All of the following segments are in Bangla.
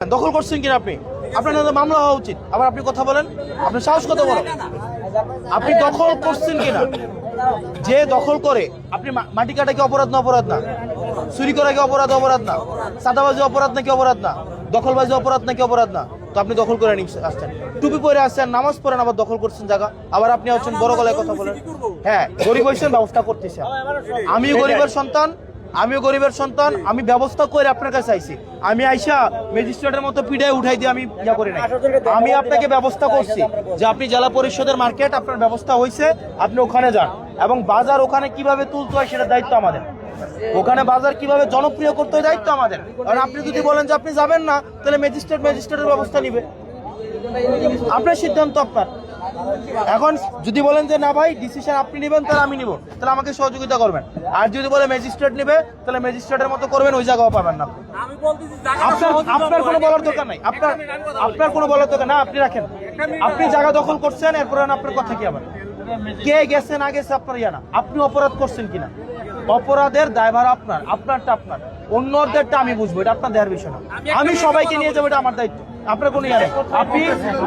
দখল করছেন কিনা আপনি? আপনার নামে মামলা হওয়া উচিত। আবার আপনি কথা বলেন, আপনার সাহস কত বড়? আপনি দখল করছেন কিনা? যে দখল করে আপনি মাটি কাটা কি অপরাধ না? অপরাধ না? চুরি করা কি অপরাধ? অপরাধ না? চাঁদাবাজি অপরাধ নাকি অপরাধ না? দখলবাজি অপরাধ নাকি অপরাধ না? তো আপনি দখল করে আসছেন, টুপি পরে আসছেন, নামাজ পড়েন, আবার দখল করছেন জায়গা। আবার আপনি হচ্ছেন বড় গলায় কথা বলেন। হ্যাঁ, গরিব হয়েছেন, ব্যবস্থা করতেছেন। আমিও গরিবের সন্তান, আমি ব্যবস্থা করে আপনার কাছে আইছি। আমি আইসা ম্যাজিস্ট্রেটের মতো পিড়ায় উঠাই দিয়ে আমি ইয়া করি নাই। আমি আপনাকে ব্যবস্থা করছি যে আপনি জেলা পরিষদের মার্কেট, আপনার ব্যবস্থা হয়েছে, আপনি ওখানে যান। এবং বাজার ওখানে কিভাবে তুলতে হয় সেটা দায়িত্ব আমাদের। ওখানে বাজার কিভাবে জনপ্রিয় করতে হয় দায়িত্ব আমাদের। কারণ আপনি যদি বলেন যে আপনি যাবেন না, তাহলে ম্যাজিস্ট্রেটের ব্যবস্থা নিবে। আপনার সিদ্ধান্ত আপনার। এখন যদি বলেন যে না ভাই ডিসিশন আপনি নেবেন, তাহলে আমি নিব, তাহলে আমাকে সহযোগিতা করবেন। আর যদি বলে ম্যাজিস্ট্রেট নেবে, তাহলে ম্যাজিস্ট্রেটের মতো করবেন, ওই জায়গাও পাবেন না। আপনার কোনো বলার দরকার নাই, আপনার কোনো বলার দরকার না। আপনি রাখেন, আপনি জায়গা দখল করছেন, এরপর আপনার কথা কি আবার? কে গেছে না গেছে আপনার ইয়া না। আপনি অপরাধ করছেন কিনা, অপরাধের দায়ভার আপনারটা আপনার, অন্যদেরটা আমি বুঝবো, এটা আপনার দেওয়ার বিষয় না। আমি সবাইকে নিয়ে যাবো, এটা আমার দায়িত্ব, আপনার কোনো ইয়া নেই। আপনি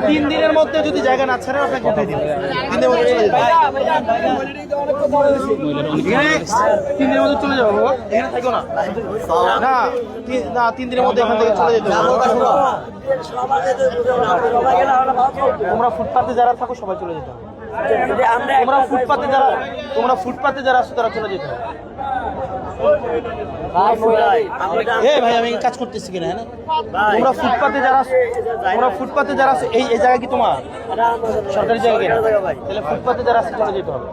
3 দিনের মধ্যে যদি জায়গা না ছাড়েন, আপনাকে উঠিয়ে দিন। 3 দিনের মধ্যে চলে যাবেন, 3 দিনের মধ্যে চলে যাবো বাবা, এখানে থাকো না। না 3 দিনের মধ্যে এখান থেকে চলে যেতে হবে। তোমরা ফুটপাতে যারা থাকো সবাই চলে যেতে হবে। তোমরা ফুটপাতে যারা আছো তারা চলে যেতে হবে। ভাই আমি কাজ করতেছি কিনা? হ্যাঁ, তোমরা ফুটপাতে যারা আছো, এই জায়গা কি তোমার সরকারি জায়গা কিনা? তাহলে ফুটপাতে যারা আছে চলে যেতে হবে।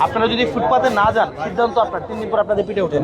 আপনারা যদি ফুটপাতে না যান, সিদ্ধান্ত আপনার। 3 দিন পর আপনাদের পিঠে ওঠেন।